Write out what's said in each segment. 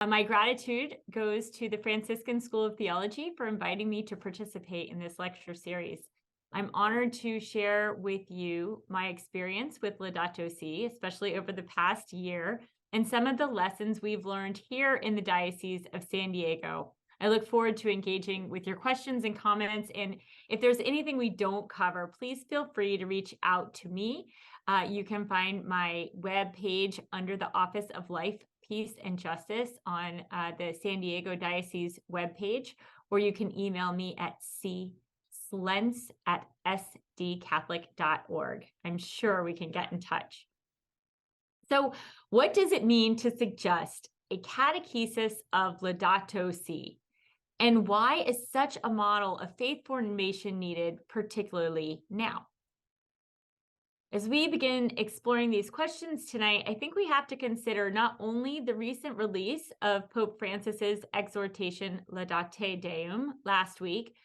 My gratitude goes to the Franciscan School of Theology for inviting me to participate in this lecture series. I'm honored to share with you my experience with Laudato Si, especially over the past year, and some of the lessons we've learned here in the Diocese of San Diego. I look forward to engaging with your questions and comments, and if there's anything we don't cover, please feel free to reach out to me. You can find my web page under the Office of Life, Peace, and Justice on the San Diego Diocese webpage, or you can email me at cslentz@sdcatholic.org. I'm sure we can get in touch. So what does it mean to suggest a catechesis of Laudato Si? And why is such a model of faith formation needed, particularly now? As we begin exploring these questions tonight, I think we have to consider not only the recent release of Pope Francis's exhortation Laudate Deum last week,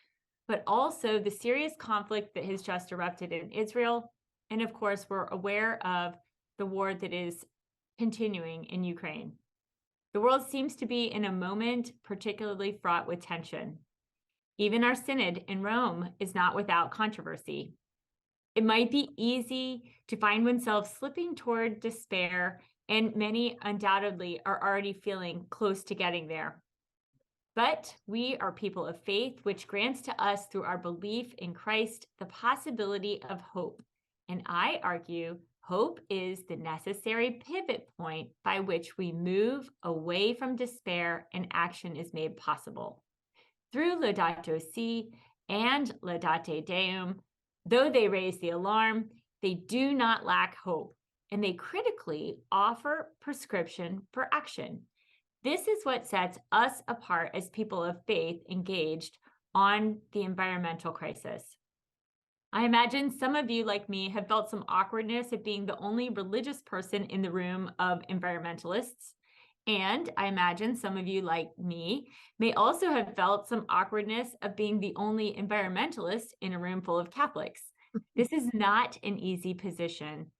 but also the serious conflict that has just erupted in Israel. And of course, we're aware of the war that is continuing in Ukraine. The world seems to be in a moment particularly fraught with tension. Even our synod in Rome is not without controversy. It might be easy to find oneself slipping toward despair, and many undoubtedly are already feeling close to getting there. But we are people of faith, which grants to us through our belief in Christ the possibility of hope. And I argue hope is the necessary pivot point by which we move away from despair and action is made possible. Through Laudato Si and Laudate Deum, though they raise the alarm, they do not lack hope, and they critically offer prescription for action. This is what sets us apart as people of faith engaged on the environmental crisis. I imagine some of you, like me, have felt some awkwardness of being the only religious person in the room of environmentalists. And I imagine some of you, like me, may also have felt some awkwardness of being the only environmentalist in a room full of Catholics. This is not an easy position.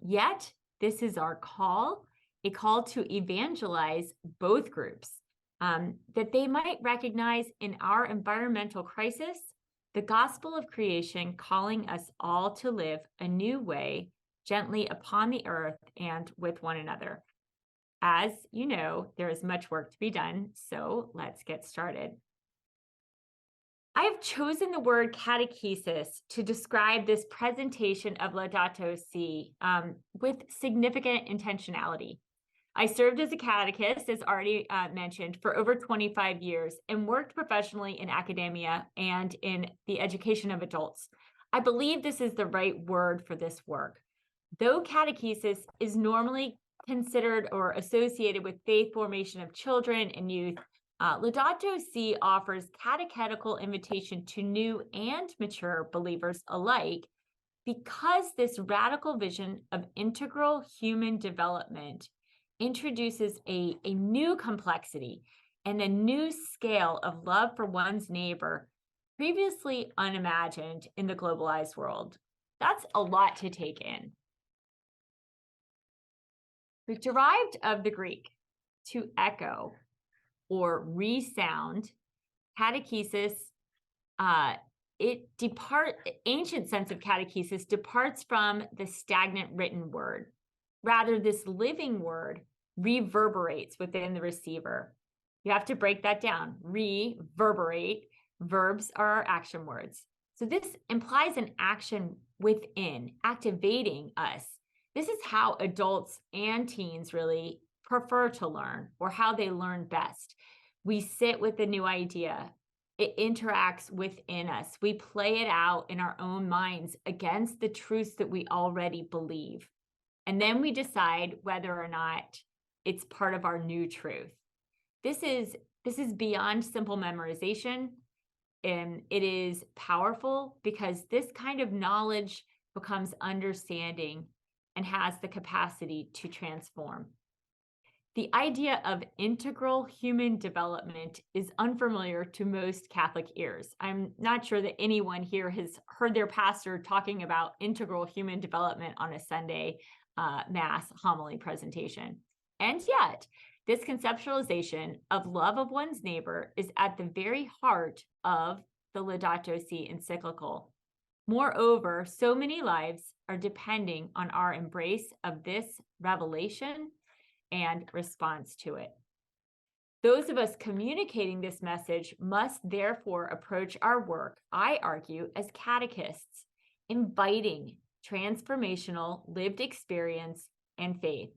Yet, this is our call, a call to evangelize both groups, that they might recognize in our environmental crisis the gospel of creation calling us all to live a new way, gently upon the earth and with one another. As you know, there is much work to be done, so let's get started. I have chosen the word catechesis to describe this presentation of Laudato Si with significant intentionality. I served as a catechist, as already mentioned, for over 25 years and worked professionally in academia and in the education of adults. I believe this is the right word for this work. Though catechesis is normally considered or associated with faith formation of children and youth, Laudato Si offers catechetical invitation to new and mature believers alike because this radical vision of integral human development introduces a new complexity and a new scale of love for one's neighbor previously unimagined in the globalized world. That's a lot to take in. We've derived of the Greek to echo or resound. Catechesis, ancient sense of catechesis departs from the stagnant written word. Rather, this living word reverberates within the receiver. You have to break that down. Reverberate, verbs are our action words. So this implies an action within, activating us. This is how adults and teens really prefer to learn, or how they learn best. We sit with a new idea. It interacts within us. We play it out in our own minds against the truths that we already believe. And then we decide whether or not it's part of our new truth. This is beyond simple memorization, and it is powerful because this kind of knowledge becomes understanding and has the capacity to transform. The idea of integral human development is unfamiliar to most Catholic ears. I'm not sure that anyone here has heard their pastor talking about integral human development on a Sunday Mass homily presentation. And yet, This conceptualization of love of one's neighbor is at the very heart of the Laudato Si encyclical. Moreover, so many lives are depending on our embrace of this revelation and response to it. Those of us communicating this message must therefore approach our work, I argue, as catechists, inviting transformational lived experience and faith.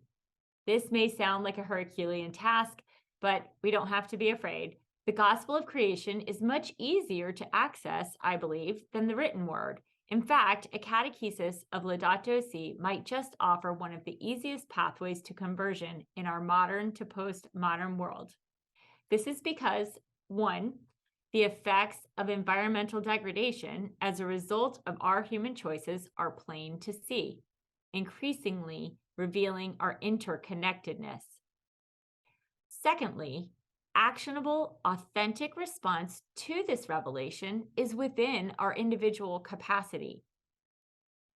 This may sound like a Herculean task, but we don't have to be afraid. The gospel of creation is much easier to access, I believe, than the written word. In fact, a catechesis of Laudato Si might just offer one of the easiest pathways to conversion in our modern to postmodern world. This is because, one, the effects of environmental degradation as a result of our human choices are plain to see, increasingly revealing our interconnectedness. Secondly, actionable, authentic response to this revelation is within our individual capacity.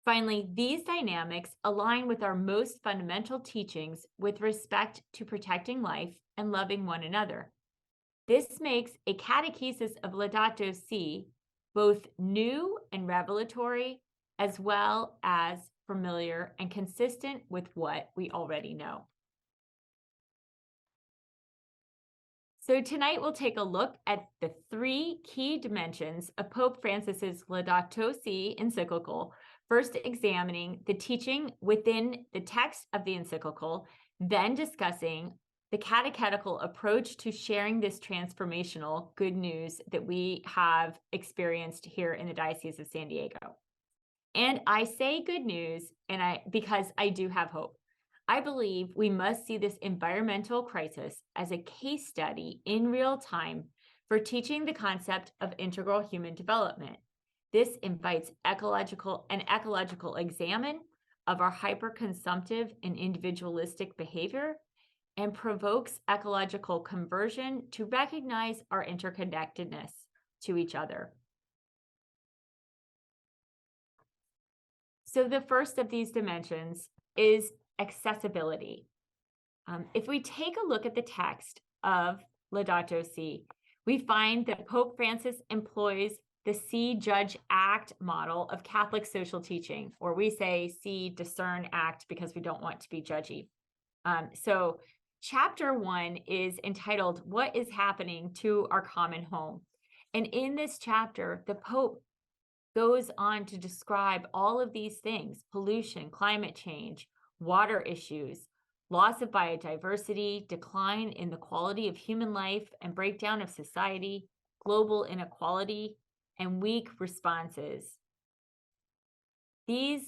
Finally, these dynamics align with our most fundamental teachings with respect to protecting life and loving one another. This makes a catechesis of Laudato Si both new and revelatory, as well as familiar and consistent with what we already know. So tonight we'll take a look at the three key dimensions of Pope Francis's Laudato Si encyclical, first examining the teaching within the text of the encyclical, then discussing the catechetical approach to sharing this transformational good news that we have experienced here in the Diocese of San Diego. And I say good news because I do have hope. I believe we must see this environmental crisis as a case study in real time for teaching the concept of integral human development. This invites ecological examine of our hyper-consumptive and individualistic behavior and provokes ecological conversion to recognize our interconnectedness to each other. So the first of these dimensions is accessibility. If we take a look at the text of Laudato Si, we find that Pope Francis employs the see, judge, act model of Catholic social teaching, or we say see, discern, act because we don't want to be judgy. So chapter 1 is entitled, What is Happening to Our Common Home? And in this chapter, the Pope goes on to describe all of these things: pollution, climate change, water issues, loss of biodiversity, decline in the quality of human life and breakdown of society, global inequality, and weak responses. These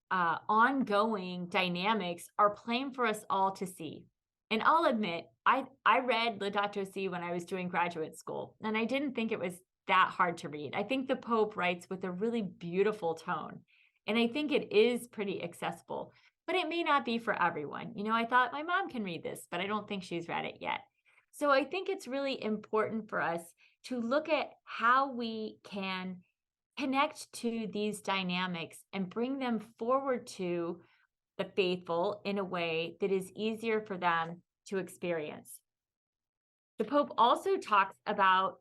ongoing dynamics are plain for us all to see. And I'll admit, I read Laudato Si when I was doing graduate school, and I didn't think it was that hard to read. I think the Pope writes with a really beautiful tone, and I think it is pretty accessible, but it may not be for everyone. You know, I thought my mom can read this, but I don't think she's read it yet. So I think it's really important for us to look at how we can connect to these dynamics and bring them forward to the faithful in a way that is easier for them to experience. The Pope also talks about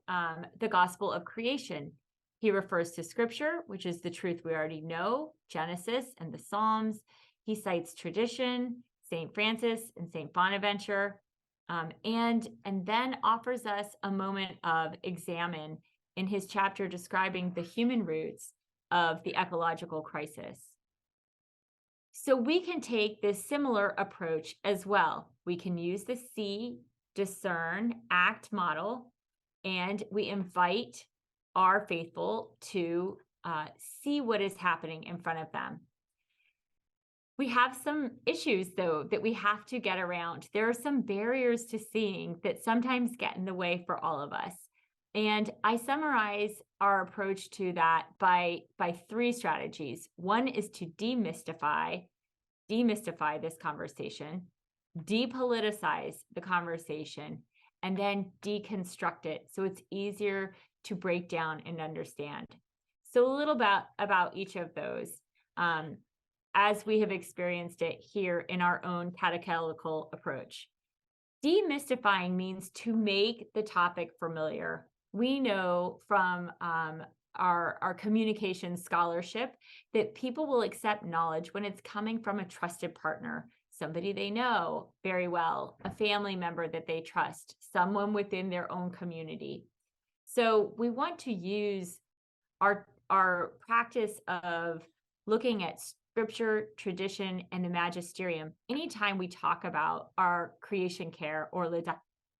the gospel of creation. He refers to scripture, which is the truth we already know, Genesis and the Psalms. He cites tradition, St. Francis and St. Bonaventure, and then offers us a moment of examine in his chapter describing the human roots of the ecological crisis. So we can take this similar approach as well. We can use the see, discern, act model, and we invite our faithful to see what is happening in front of them. We have some issues, though, that we have to get around. There are some barriers to seeing that sometimes get in the way for all of us. And I summarize our approach to that by three strategies. One is to demystify this conversation, depoliticize the conversation, and then deconstruct it so it's easier to break down and understand. So a little about each of those. as we have experienced it here in our own catechetical approach. Demystifying means to make the topic familiar. We know from our communication scholarship that people will accept knowledge when it's coming from a trusted partner, somebody they know very well, a family member that they trust, someone within their own community. So we want to use our practice of looking at scripture, tradition, and the magisterium anytime we talk about our creation care or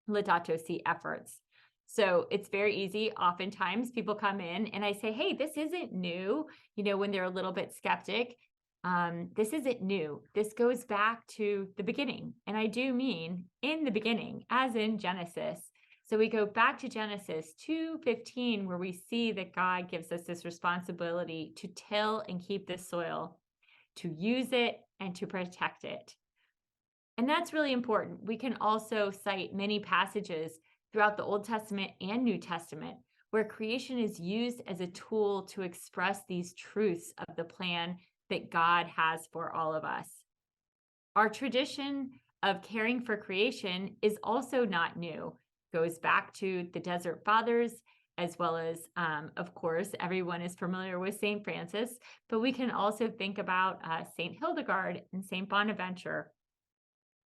Laudato Si efforts. So it's very easy. Oftentimes people come in and I say, hey, this isn't new, when they're a little bit skeptic. This isn't new. This goes back to the beginning. And I do mean in the beginning, as in Genesis. So we go back to Genesis 2:15, where we see that God gives us this responsibility to till and keep the soil, to use it and to protect it. And that's really important. We can also cite many passages throughout the Old Testament and New Testament where creation is used as a tool to express these truths of the plan that God has for all of us. Our tradition of caring for creation is also not new. It goes back to the Desert Fathers, as well as, of course, everyone is familiar with St. Francis, but we can also think about St. Hildegard and St. Bonaventure.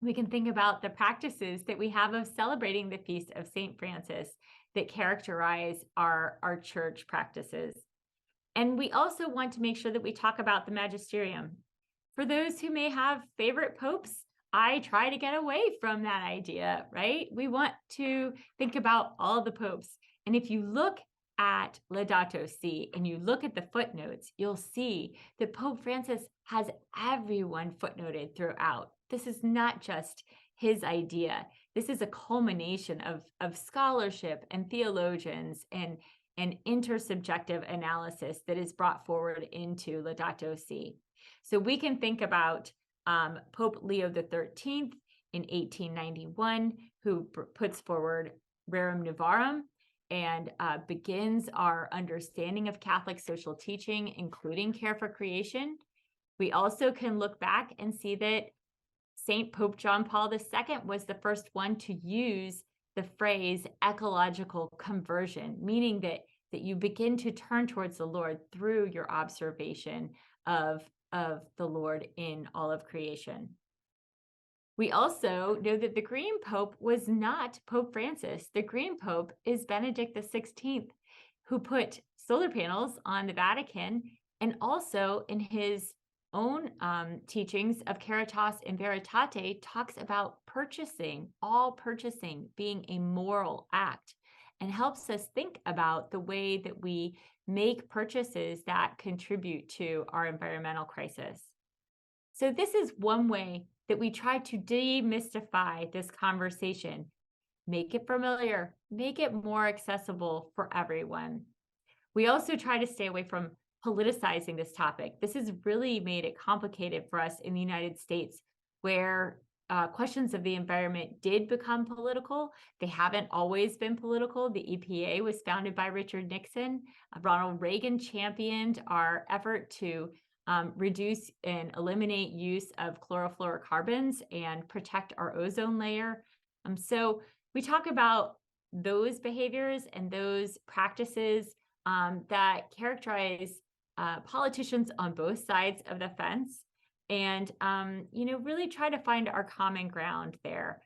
We can think about the practices that we have of celebrating the feast of St. Francis that characterize our church practices. And we also want to make sure that we talk about the magisterium. For those who may have favorite popes, I try to get away from that idea, right? We want to think about all the popes. And if you look at Laudato Si and you look at the footnotes, you'll see that Pope Francis has everyone footnoted throughout. This is not just his idea. This is a culmination of scholarship and theologians and intersubjective analysis that is brought forward into Laudato Si. So we can think about Pope Leo XIII in 1891, who puts forward Rerum Novarum and begins our understanding of Catholic social teaching, including care for creation. We also can look back and see that St. Pope John Paul II was the first one to use the phrase ecological conversion, meaning that you begin to turn towards the Lord through your observation of the Lord in all of creation. We also know that the Green Pope was not Pope Francis. The Green Pope is Benedict XVI, who put solar panels on the Vatican, and also in his own teachings of Caritas in Veritate talks about purchasing, all purchasing being a moral act, and helps us think about the way that we make purchases that contribute to our environmental crisis. So this is one way that we try to demystify this conversation, make it familiar, make it more accessible for everyone. We also try to stay away from politicizing this topic. This has really made it complicated for us in the United States, where questions of the environment did become political. They haven't always been political. The EPA was founded by Richard Nixon. Ronald Reagan championed our effort to reduce and eliminate use of chlorofluorocarbons and protect our ozone layer. So we talk about those behaviors and those practices that characterize politicians on both sides of the fence, and really try to find our common ground there.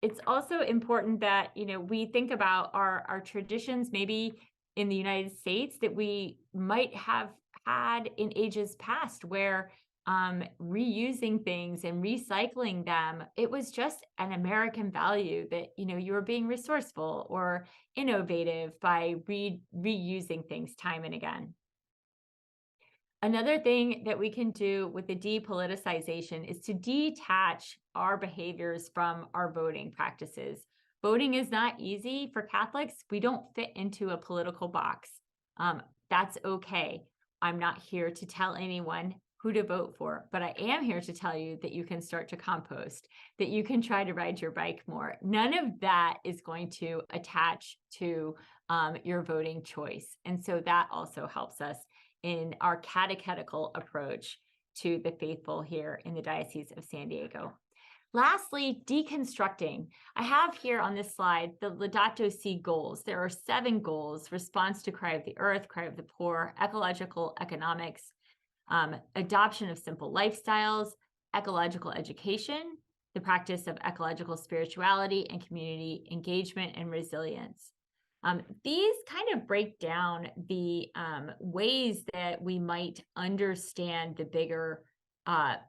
It's also important that we think about our traditions, maybe in the United States, that we might have had in ages past, where reusing things and recycling them, it was just an American value that you were being resourceful or innovative by reusing things time and again. Another thing that we can do with the depoliticization is to detach our behaviors from our voting practices. Voting is not easy for Catholics. We don't fit into a political box. That's okay. I'm not here to tell anyone who to vote for, but I am here to tell you that you can start to compost, that you can try to ride your bike more. None of that is going to attach to your voting choice. And so that also helps us in our catechetical approach. to the faithful here in the Diocese of San Diego. Lastly, deconstructing. I have here on this slide the Laudato Si goals. There are 7 goals: response to cry of the earth, cry of the poor, ecological economics, adoption of simple lifestyles, ecological education, the practice of ecological spirituality, and community engagement and resilience. These kind of break down the ways that we might understand the bigger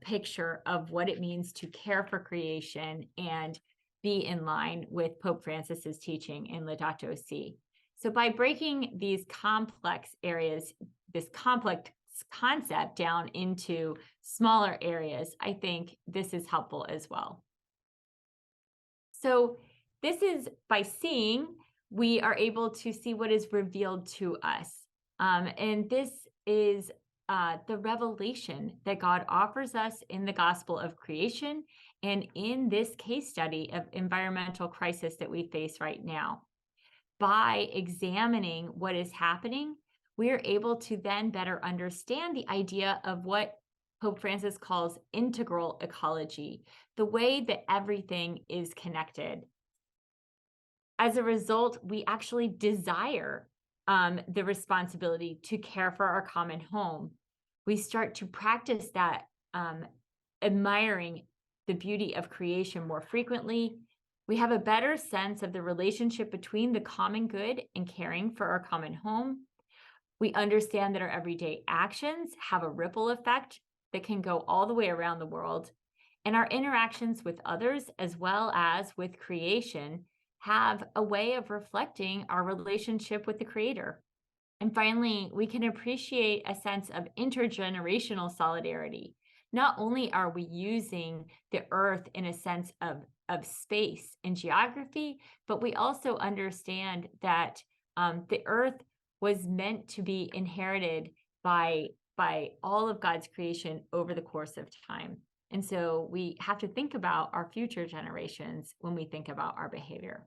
picture of what it means to care for creation and be in line with Pope Francis's teaching in Laudato Si. So by breaking these complex areas, this complex concept down into smaller areas, I think this is helpful as well. So this is by seeing, we are able to see what is revealed to us. And this is the revelation that God offers us in the gospel of creation and in this case study of environmental crisis that we face right now. By examining what is happening, we are able to then better understand the idea of what Pope Francis calls integral ecology, the way that everything is connected. As a result, we actually desire the responsibility to care for our common home. We start to practice that, admiring the beauty of creation more frequently. We have a better sense of the relationship between the common good and caring for our common home. We understand that our everyday actions have a ripple effect that can go all the way around the world. And our interactions with others, as well as with creation, have a way of reflecting our relationship with the Creator. And finally, we can appreciate a sense of intergenerational solidarity. Not only are we using the earth in a sense of space and geography, but we also understand that the earth was meant to be inherited by all of God's creation over the course of time. And so we have to think about our future generations when we think about our behavior.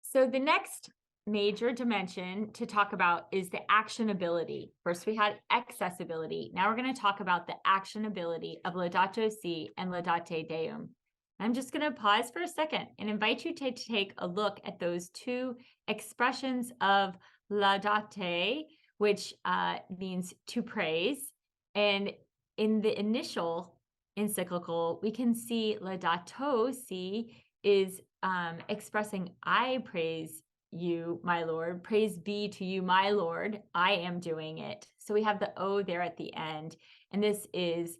So the next major dimension to talk about is the actionability. First, we had accessibility. Now we're going to talk about the actionability of Laudato Si and Laudate Deum. I'm just going to pause for a second and invite you to take a look at those 2 expressions of laudate, which means to praise. And in the initial encyclical, we can see Laudato Si is expressing, I praise you, my Lord. Praise be to you, my Lord. I am doing it. So we have the O there at the end. And this is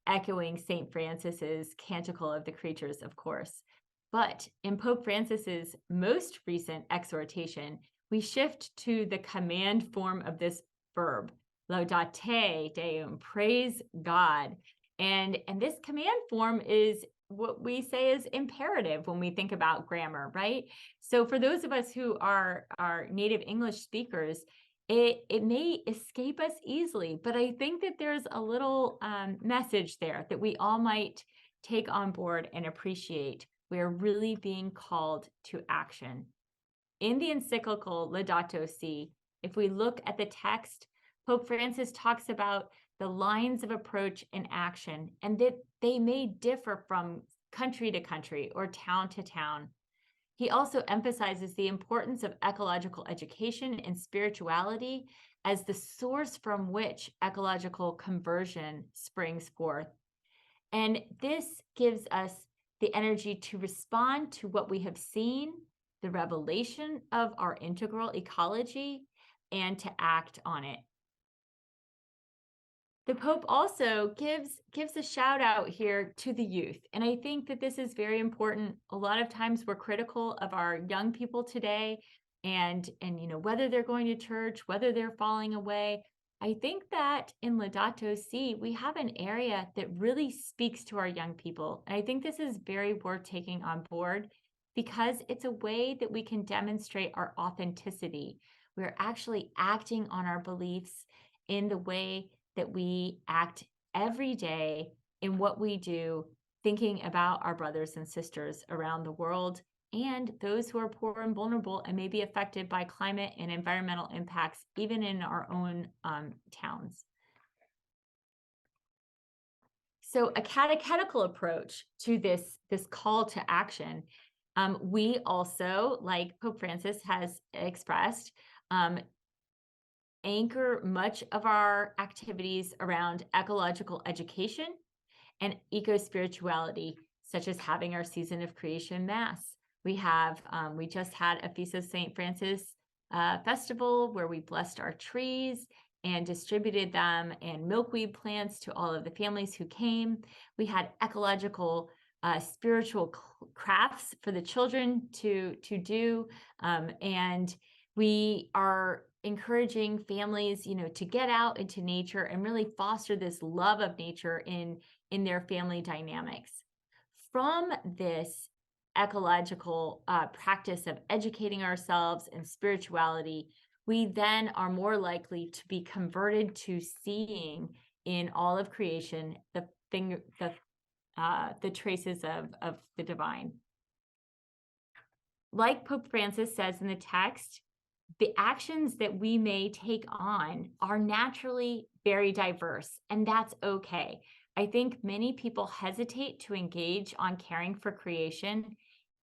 echoing St. Francis's Canticle of the Creatures, of course. But in Pope Francis's most recent exhortation, we shift to the command form of this verb, Laudate Deum, praise God. And this command form is what we say is imperative when we think about grammar, right? So for those of us who are native English speakers, it may escape us easily, but I think that there's a little message there that we all might take on board and appreciate. We are really being called to action. In the encyclical Laudato Si, if we look at the text, Pope Francis talks about the lines of approach and action, and that they may differ from country to country or town to town. He also emphasizes the importance of ecological education and spirituality as the source from which ecological conversion springs forth. And this gives us the energy to respond to what we have seen, the revelation of our integral ecology, and to act on it. The Pope also gives a shout out here to the youth. And I think that this is very important. A lot of times we're critical of our young people today and whether they're going to church, whether they're falling away. I think that in Laudato Si, we have an area that really speaks to our young people. And I think this is very worth taking on board because it's a way that we can demonstrate our authenticity. We're actually acting on our beliefs in the way that we act every day in what we do, thinking about our brothers and sisters around the world and those who are poor and vulnerable and may be affected by climate and environmental impacts, even in our own towns. So a catechetical approach to this call to action, we also, like Pope Francis has expressed, anchor much of our activities around ecological education and eco-spirituality, such as having our Season of Creation Mass. We just had a Feast of St. Francis festival where we blessed our trees and distributed them and milkweed plants to all of the families who came. We had ecological spiritual crafts for the children to do, and we are encouraging families, to get out into nature and really foster this love of nature in their family dynamics. From this ecological practice of educating ourselves and spirituality, we then are more likely to be converted to seeing in all of creation the traces of the divine. Like Pope Francis says in the text, the actions that we may take on are naturally very diverse, and that's okay. I think many people hesitate to engage on caring for creation,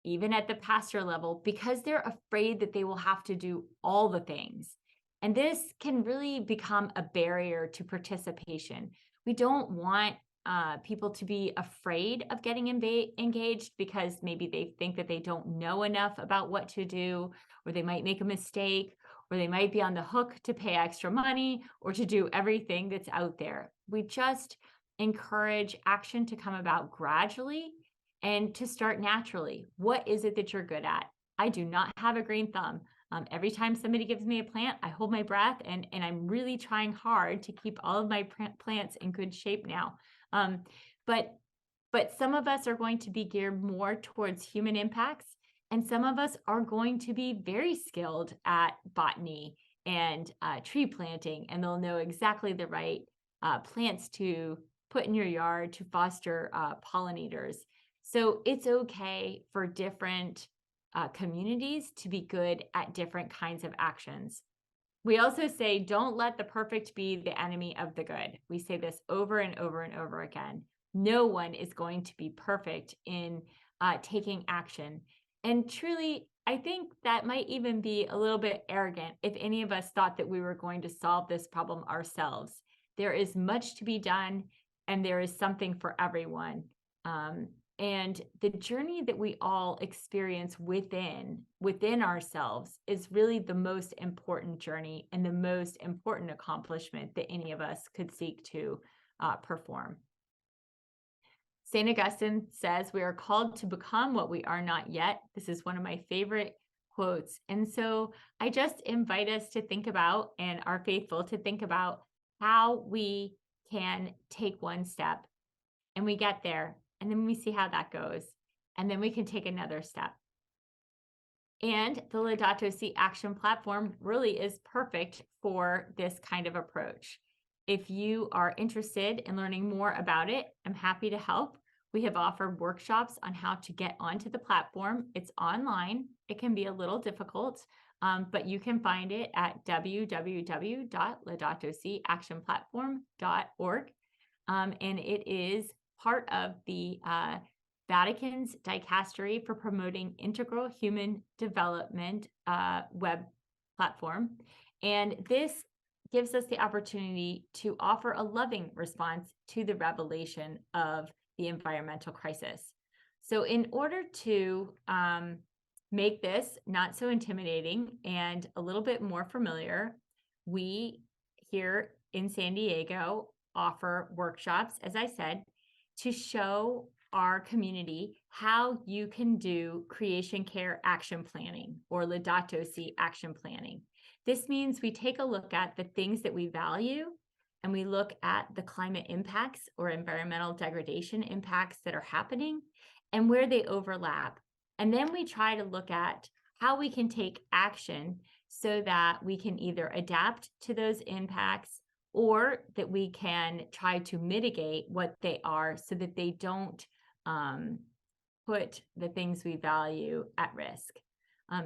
even at the pastor level, because they're afraid that they will have to do all the things. And this can really become a barrier to participation. We don't want people to be afraid of getting engaged because maybe they think that they don't know enough about what to do, or they might make a mistake, or they might be on the hook to pay extra money or to do everything that's out there. We just encourage action to come about gradually and to start naturally. What is it that you're good at? I do not have a green thumb. Every time somebody gives me a plant, I hold my breath, and I'm really trying hard to keep all of my plants in good shape now. But some of us are going to be geared more towards human impacts, and some of us are going to be very skilled at botany and tree planting, and they'll know exactly the right plants to put in your yard to foster pollinators. So it's okay for different communities to be good at different kinds of actions. We also say, don't let the perfect be the enemy of the good. We say this over and over and over again. No one is going to be perfect in taking action. And truly, I think that might even be a little bit arrogant if any of us thought that we were going to solve this problem ourselves. There is much to be done, and there is something for everyone. And the journey that we all experience within ourselves is really the most important journey and the most important accomplishment that any of us could seek to perform. St. Augustine says we are called to become what we are not yet. This is one of my favorite quotes. And so I just invite us to think about, and are faithful to think about, how we can take one step, and we get there. And then we see how that goes. And then we can take another step. And the Laudato Si action platform really is perfect for this kind of approach. If you are interested in learning more about it, I'm happy to help. We have offered workshops on how to get onto the platform. It's online. It can be a little difficult, but you can find it at www.laudatosiactionplatform.org. And it is part of the Vatican's Dicastery for Promoting Integral Human Development web platform. And this gives us the opportunity to offer a loving response to the revelation of the environmental crisis. So in order to make this not so intimidating and a little bit more familiar, we here in San Diego offer workshops, as I said, to show our community how you can do creation care action planning, or Laudato Si action planning. This means we take a look at the things that we value, and we look at the climate impacts or environmental degradation impacts that are happening and where they overlap. And then we try to look at how we can take action so that we can either adapt to those impacts, or that we can try to mitigate what they are so that they don't put the things we value at risk.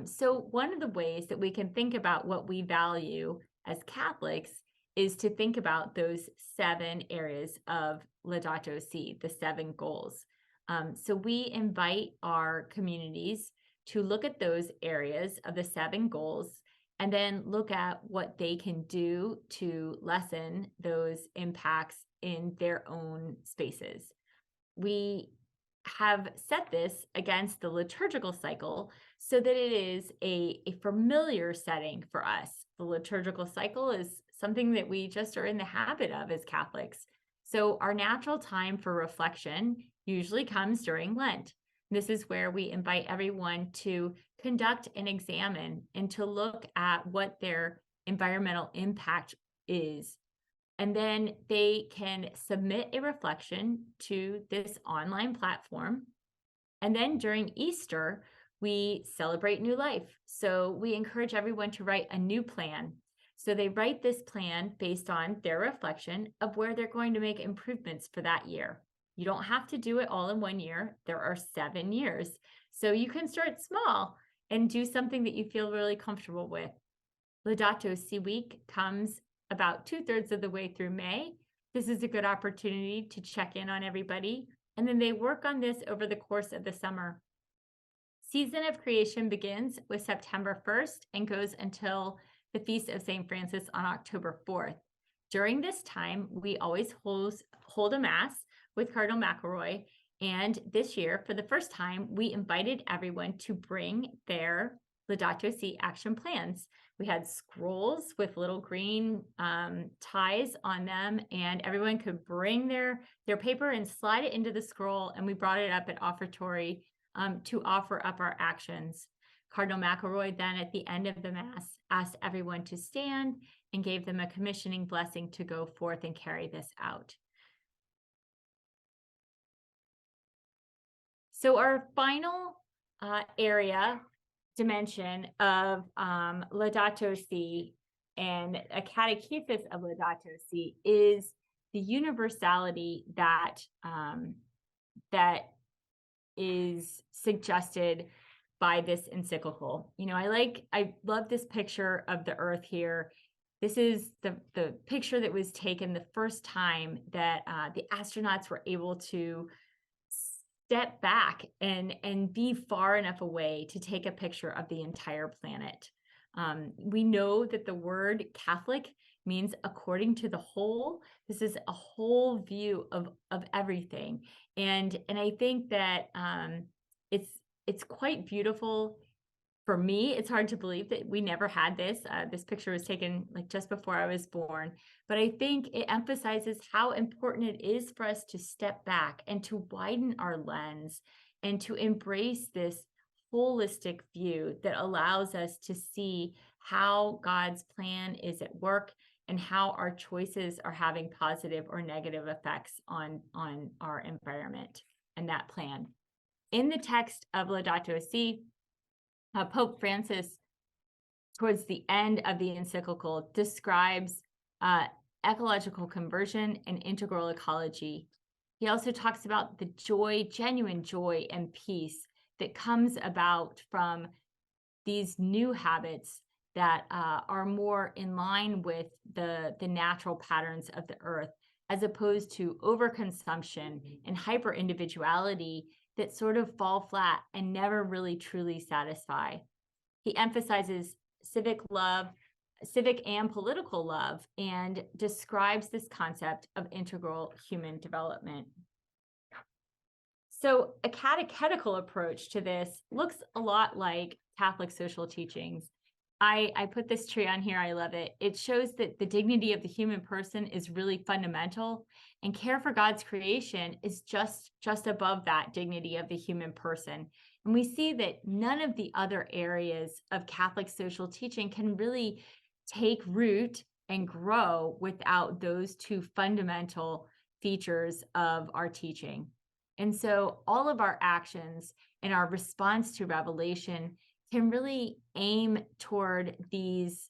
So one of the ways that we can think about what we value as Catholics is to think about those 7 areas of Laudato Si, the 7 goals. So we invite our communities to look at those areas of the 7 goals and then look at what they can do to lessen those impacts in their own spaces. We have set this against the liturgical cycle so that it is a familiar setting for us. The liturgical cycle is something that we just are in the habit of as Catholics. So our natural time for reflection usually comes during Lent. This is where we invite everyone to conduct an examine and to look at what their environmental impact is. And then they can submit a reflection to this online platform. And then during Easter, we celebrate new life. So we encourage everyone to write a new plan. So they write this plan based on their reflection of where they're going to make improvements for that year. You don't have to do it all in one year. There are 7 years. So you can start small and do something that you feel really comfortable with. Laudato Si week comes about 2/3 of the way through May. This is a good opportunity to check in on everybody. And then they work on this over the course of the summer. Season of Creation begins with September 1st and goes until the Feast of St. Francis on October 4th. During this time, we always hold a Mass with Cardinal McElroy. And this year, for the first time, we invited everyone to bring their Laudato Si action plans. We had scrolls with little green ties on them, and everyone could bring their paper and slide it into the scroll, and we brought it up at offertory to offer up our actions. Cardinal McElroy then at the end of the Mass asked everyone to stand and gave them a commissioning blessing to go forth and carry this out. So our final dimension of Laudato Si and a catechesis of Laudato Si is the universality that is suggested by this encyclical. I love this picture of the earth here. This is the picture that was taken the first time that the astronauts were able to step back and be far enough away to take a picture of the entire planet. We know that the word Catholic means according to the whole. This is a whole view of everything. And I think that it's quite beautiful. For me, it's hard to believe that we never had this. This picture was taken like just before I was born. But I think it emphasizes how important it is for us to step back and to widen our lens and to embrace this holistic view that allows us to see how God's plan is at work and how our choices are having positive or negative effects on our environment and that plan. In the text of Laudato Si, Pope Francis, towards the end of the encyclical, describes ecological conversion and integral ecology. He also talks about the joy, genuine joy and peace that comes about from these new habits that are more in line with the natural patterns of the earth, as opposed to overconsumption and hyper-individuality that sort of fall flat and never really truly satisfy. He emphasizes civic love, civic and political love, and describes this concept of integral human development. So a catechetical approach to this looks a lot like Catholic social teachings. I put this tree on here. I love it. It shows that the dignity of the human person is really fundamental, and care for God's creation is just above that dignity of the human person. And we see that none of the other areas of Catholic social teaching can really take root and grow without those 2 fundamental features of our teaching. And so all of our actions and our response to revelation can really aim toward these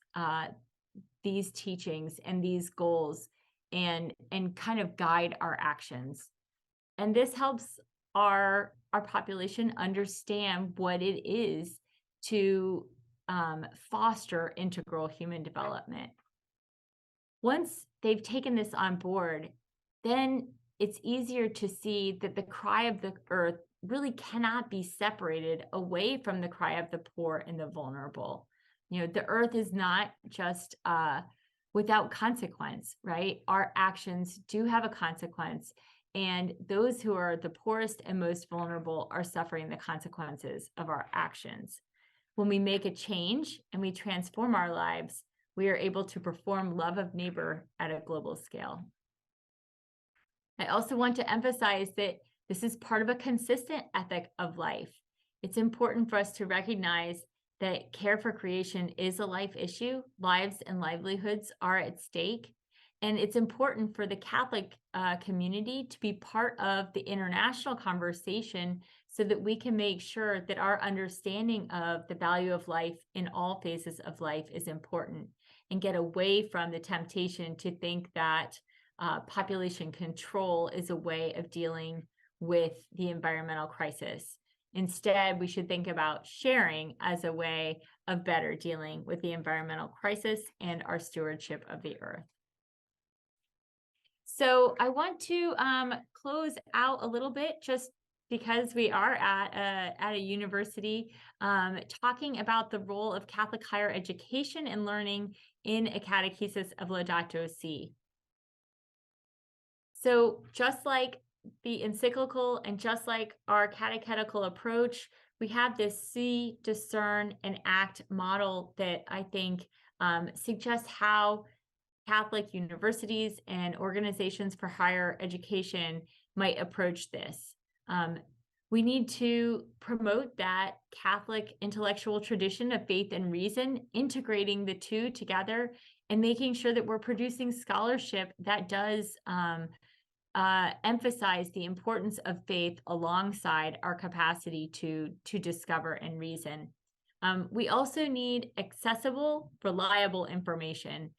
teachings and these goals and kind of guide our actions. And this helps our population understand what it is to foster integral human development. Once they've taken this on board, then it's easier to see that the cry of the earth really cannot be separated away from the cry of the poor and the vulnerable. The earth is not just without consequence, right? Our actions do have a consequence, and those who are the poorest and most vulnerable are suffering the consequences of our actions. When we make a change and we transform our lives, we are able to perform love of neighbor at a global scale. I also want to emphasize that this is part of a consistent ethic of life. It's important for us to recognize that care for creation is a life issue. Lives and livelihoods are at stake. And it's important for the Catholic community to be part of the international conversation so that we can make sure that our understanding of the value of life in all phases of life is important, and get away from the temptation to think that population control is a way of dealing with the environmental crisis. Instead, we should think about sharing as a way of better dealing with the environmental crisis and our stewardship of the earth. So I want to close out a little bit, just because we are at a university, talking about the role of Catholic higher education and learning in a catechesis of Laudato Si. So just like the encyclical and just like our catechetical approach, we have this see, discern, and act model that I think suggests how Catholic universities and organizations for higher education might approach this. We need to promote that Catholic intellectual tradition of faith and reason, integrating the two together and making sure that we're producing scholarship that does emphasize the importance of faith alongside our capacity to discover and reason. We also need accessible, reliable information.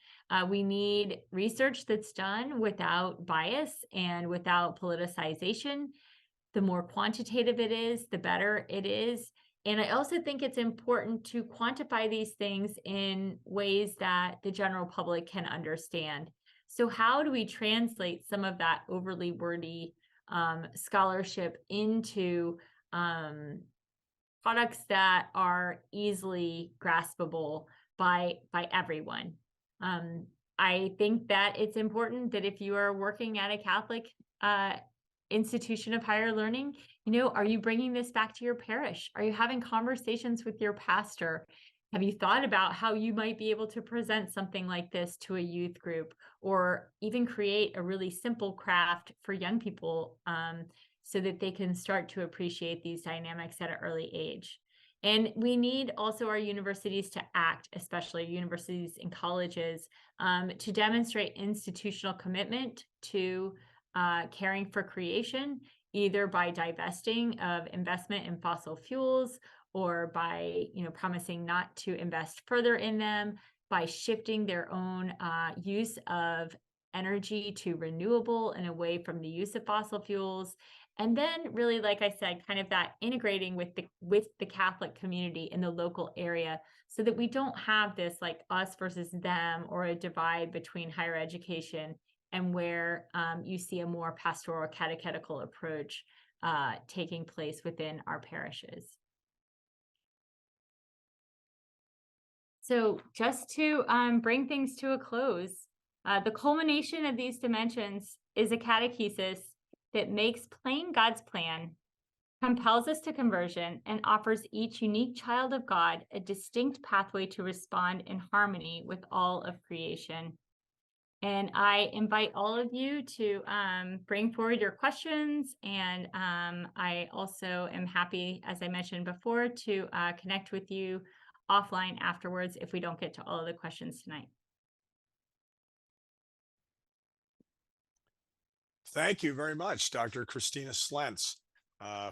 We need research that's done without bias and without politicization. The more quantitative it is, the better it is. And I also think it's important to quantify these things in ways that the general public can understand. So how do we translate some of that overly wordy scholarship into products that are easily graspable by everyone? I think that it's important that if you are working at a Catholic institution of higher learning, are you bringing this back to your parish? Are you having conversations with your pastor? Have you thought about how you might be able to present something like this to a youth group, or even create a really simple craft for young people so that they can start to appreciate these dynamics at an early age? And we need also our universities to act, especially universities and colleges, to demonstrate institutional commitment to caring for creation, either by divesting of investment in fossil fuels, or by promising not to invest further in them, by shifting their own use of energy to renewable and away from the use of fossil fuels. And then really, like I said, kind of that integrating with the Catholic community in the local area, so that we don't have this like us versus them, or a divide between higher education, and where you see a more pastoral catechetical approach taking place within our parishes. So just to bring things to a close, the culmination of these dimensions is a catechesis that makes plain God's plan, compels us to conversion, and offers each unique child of God a distinct pathway to respond in harmony with all of creation. And I invite all of you to bring forward your questions. And I also am happy, as I mentioned before, to connect with you offline afterwards if we don't get to all of the questions tonight. Thank you very much, Dr. Christina Slentz,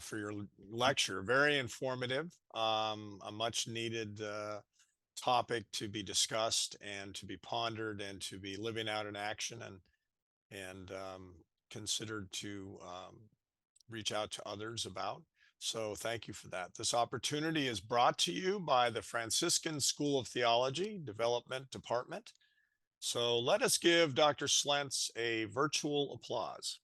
for your lecture. Very informative, a much needed topic to be discussed and to be pondered and to be living out in action and considered to reach out to others about. So thank you for that. This opportunity is brought to you by the Franciscan School of Theology Development Department. So let us give Dr. Slentz a virtual applause.